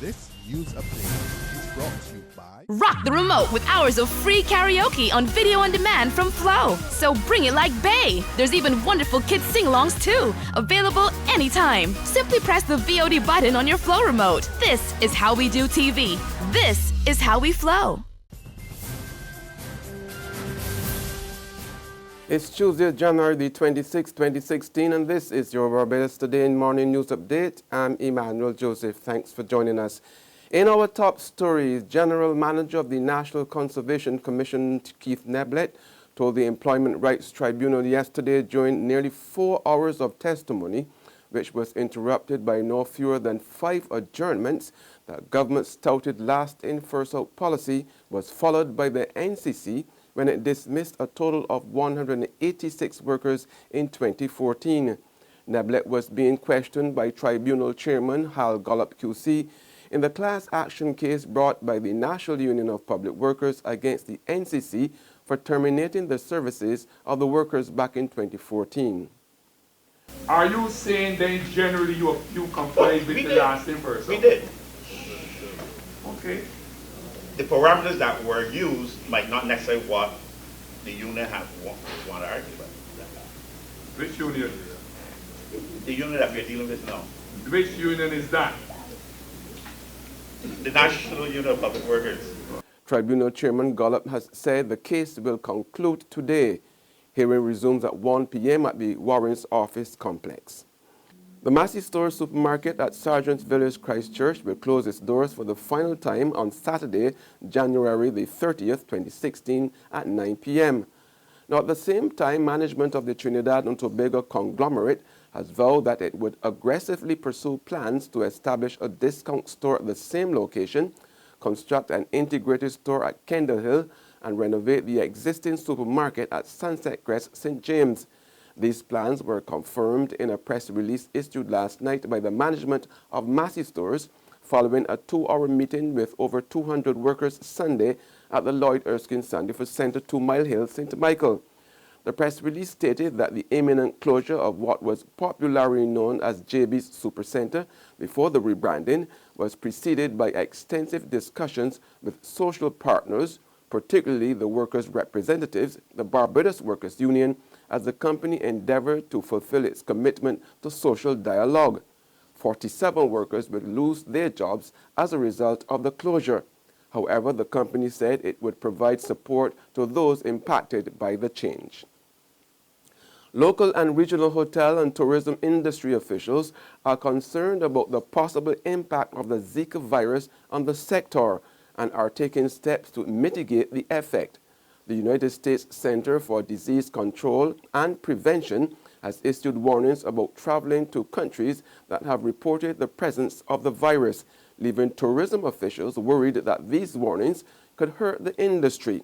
This news update is brought to you by Rock the remote with hours of free karaoke on video on demand from Flow. So bring it like Bay. There's even wonderful kids sing-alongs too. Available anytime. Simply press the VOD button on your Flow remote. This is how we do TV. This is how we flow. It's Tuesday, January the 26th, 2016, and this is your Barbados Today Morning News Update. I'm Emmanuel Joseph. Thanks for joining us. In our top stories, General Manager of the National Conservation Commission, Keith Neblett, told the Employment Rights Tribunal yesterday during nearly 4 hours of testimony, which was interrupted by no fewer than 5 adjournments, that government's touted last in, first out policy was followed by the NCC when it dismissed a total of 186 workers in 2014. Neblett was being questioned by Tribunal Chairman Hal Gollop QC in the class action case brought by the National Union of Public Workers against the NCC for terminating the services of the workers back in 2014. Are you saying then generally you complied with the last in person? We did. Okay. The parameters that were used might not necessarily what the union want to argue about. Which union? The union that we're dealing with now. Which union is that? The National Union of Public Workers. Tribunal Chairman Gollop has said the case will conclude today. Hearing resumes at 1 p.m. at the Warren's office complex. The Massy Stores supermarket at Sargeant Village, Christchurch will close its doors for the final time on Saturday, January the 30th, 2016 at 9 p.m. Now at the same time, management of the Trinidad and Tobago conglomerate has vowed that it would aggressively pursue plans to establish a discount store at the same location, construct an integrated store at Kendall Hill, and renovate the existing supermarket at Sunset Crest, St. James. These plans were confirmed in a press release issued last night by the management of Massy Stores following a 2-hour meeting with over 200 workers Sunday at the Lloyd Erskine Sandiford Centre, 2 Mile Hill, St. Michael. The press release stated that the imminent closure of what was popularly known as JB's Supercentre before the rebranding was preceded by extensive discussions with social partners, particularly the workers' representatives, the Barbados Workers' Union, as the company endeavored to fulfill its commitment to social dialogue. 47 workers would lose their jobs as a result of the closure. However, the company said it would provide support to those impacted by the change. Local and regional hotel and tourism industry officials are concerned about the possible impact of the Zika virus on the sector and are taking steps to mitigate the effect. The United States Center for Disease Control and Prevention has issued warnings about traveling to countries that have reported the presence of the virus, leaving tourism officials worried that these warnings could hurt the industry.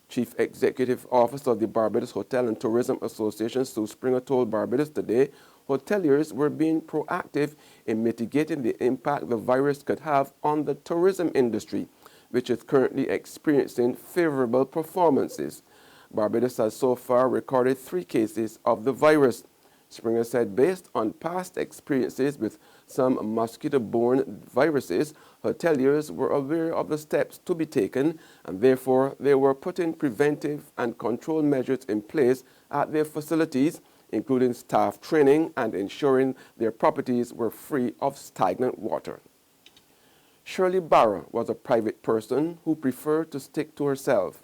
Chief Executive Officer of the Barbados Hotel and Tourism Association, Sue Springer, told Barbados Today hoteliers were being proactive in mitigating the impact the virus could have on the tourism industry, which is currently experiencing favorable performances. Barbados has so far recorded 3 cases of the virus. Springer said based on past experiences with some mosquito-borne viruses, hoteliers were aware of the steps to be taken and therefore they were putting preventive and control measures in place at their facilities, including staff training and ensuring their properties were free of stagnant water. Shirley Barra was a private person who preferred to stick to herself.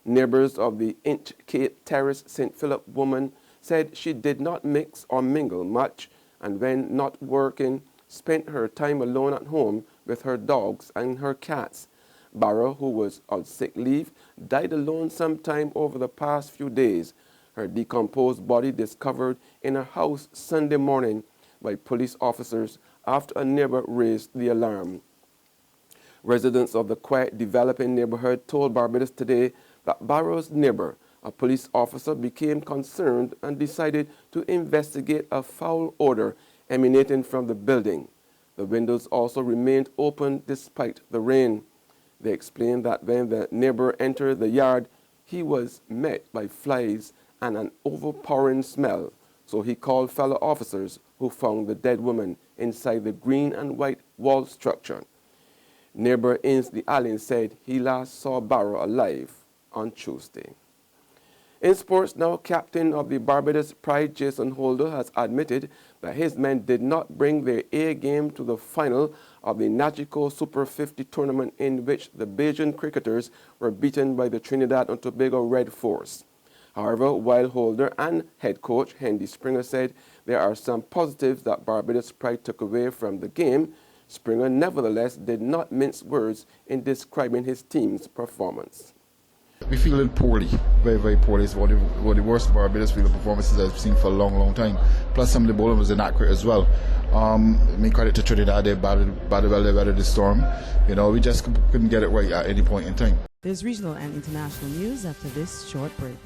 Neighbors of the Inchcape Terrace St. Philip woman said she did not mix or mingle much and when not working, spent her time alone at home with her dogs and her cats. Barra, who was on sick leave, died alone sometime over the past few days. Her decomposed body discovered in her house Sunday morning by police officers after a neighbor raised the alarm. Residents of the quiet developing neighborhood told Barbados Today that Barra's neighbor, a police officer, became concerned and decided to investigate a foul odor emanating from the building. The windows also remained open despite the rain. They explained that when the neighbor entered the yard, he was met by flies and an overpowering smell, so he called fellow officers who found the dead woman inside the green and white wall structure. Neighbor Ainsley Allen said he last saw Barrow alive on Tuesday. In sports now, captain of the Barbados Pride Jason Holder has admitted that his men did not bring their A game to the final of the Nagico Super 50 tournament, in which the Bajan cricketers were beaten by the Trinidad and Tobago Red Force. However, while Holder and head coach Hendy Springer said there are some positives that Barbados Pride took away from the game, Springer nevertheless did not mince words in describing his team's performance. We feel it poorly, very, very poorly. It's one of the worst Barbados field performances I've seen for a long, long time. Plus, some of the bowling was inaccurate as well. Credit to Trinidad, they batted the storm. You know, we just couldn't get it right at any point in time. There's regional and international news after this short break.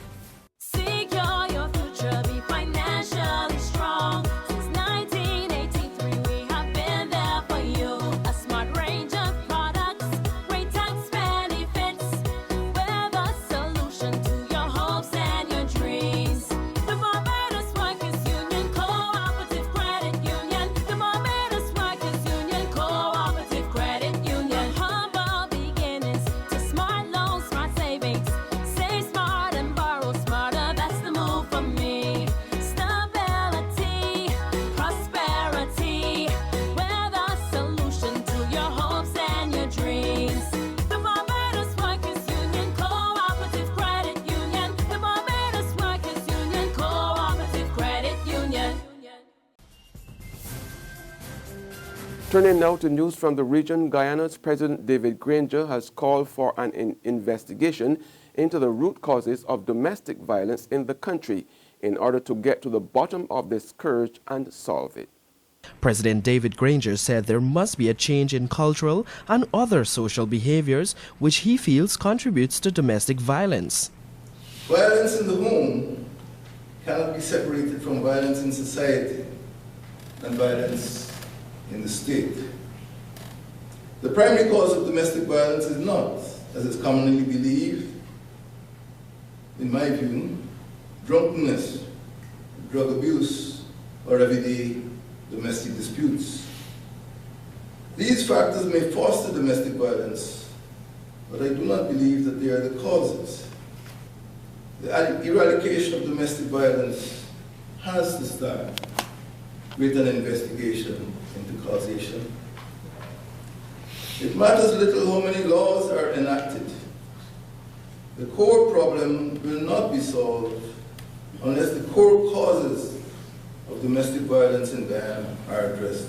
Secure your future, be financially strong. Since 1983, we have been there for you. A smart range of products, great tax benefits. We're the solution to your hopes and your dreams. The Barbados Workers Union Cooperative Credit Union. The Barbados Workers Union Cooperative Credit Union. Humble beginnings to smart loans, smart savings. Save smart and borrow smarter. That's the move for me. Stability, prosperity. We're the solution to your hopes and your dreams. The Barbados Workers Union Cooperative Credit Union. The Barbados Workers Union Cooperative Credit Union. Turning now to news from the region, Guyana's President David Granger has called for an investigation into the root causes of domestic violence in the country in order to get to the bottom of this scourge and solve it. President David Granger said there must be a change in cultural and other social behaviors which he feels contributes to domestic violence. Violence in the home cannot be separated from violence in society and violence in the state. The primary cause of domestic violence is not, as is commonly believed, in my view, drunkenness, drug abuse, or everyday domestic disputes. These factors may foster domestic violence, but I do not believe that they are the causes. The eradication of domestic violence has to start with an investigation into causation. It matters little how many laws are enacted. The core problem will not be solved unless the core causes of domestic violence in Guyana are addressed.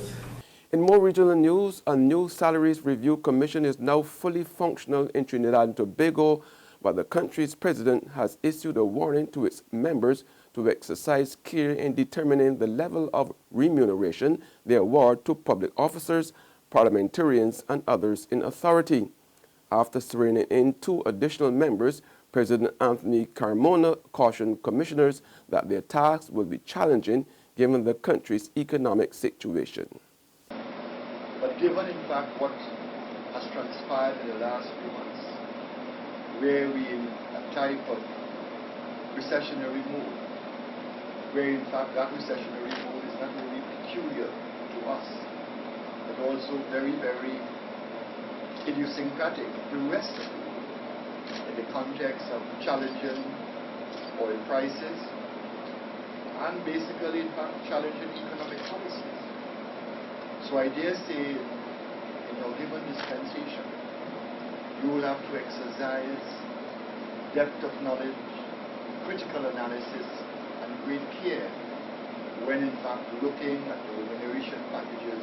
In more regional news, a new Salaries Review Commission is now fully functional in Trinidad and Tobago, but the country's president has issued a warning to its members to exercise care in determining the level of remuneration they award to public officers, parliamentarians, and others in authority. After swearing in 2 additional members, President Anthony Carmona cautioned commissioners that their tasks will be challenging given the country's economic situation. But given in fact what has transpired in the last few months, where we're in a type of recessionary mode, where in fact that recessionary mode is not only peculiar to us, but also very, very idiosyncratic to the rest of the world, in the context of challenging oil prices and basically in fact challenging economic policies. So I dare say, in your given dispensation, you will have to exercise depth of knowledge, critical analysis, and great care when in fact looking at the remuneration packages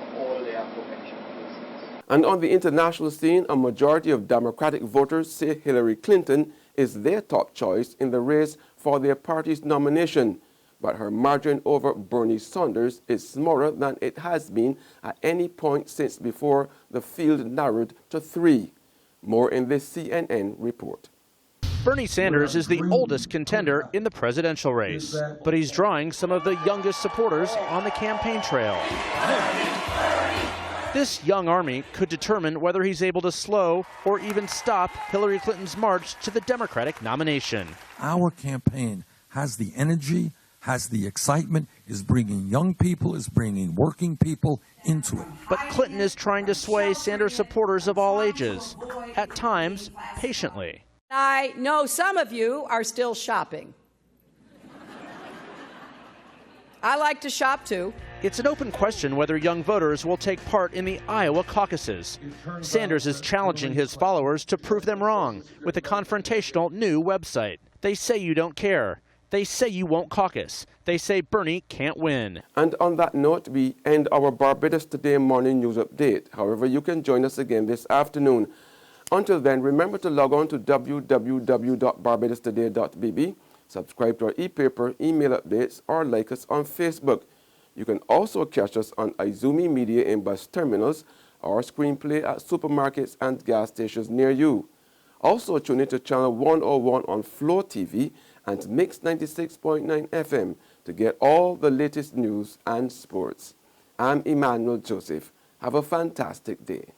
of all the aforementioned persons. And on the international scene, a majority of Democratic voters say Hillary Clinton is their top choice in the race for their party's nomination, but her margin over Bernie Sanders is smaller than it has been at any point since before the field narrowed to 3. More in this CNN report. Bernie Sanders is the oldest contender in the presidential race, but he's drawing some of the youngest supporters on the campaign trail. This young army could determine whether he's able to slow or even stop Hillary Clinton's march to the Democratic nomination. Our campaign has the energy, has the excitement, is bringing young people, is bringing working people into it. But Clinton is trying to sway Sanders supporters of all ages, at times patiently. I know some of you are still shopping. I like to shop too. It's an open question whether young voters will take part in the Iowa caucuses. Sanders is challenging his followers to prove them wrong with a confrontational new website. They say you don't care. They say you won't caucus. They say Bernie can't win. And on that note, we end our Barbados Today morning news update. However, you can join us again this afternoon. Until then, remember to log on to www.barbadostoday.bb, subscribe to our e-paper, email updates, or like us on Facebook. You can also catch us on Izumi Media in bus terminals or screenplay at supermarkets and gas stations near you. Also tune in to channel 101 on Flow TV and Mix 96.9 FM to get all the latest news and sports. I'm Emmanuel Joseph. Have a fantastic day.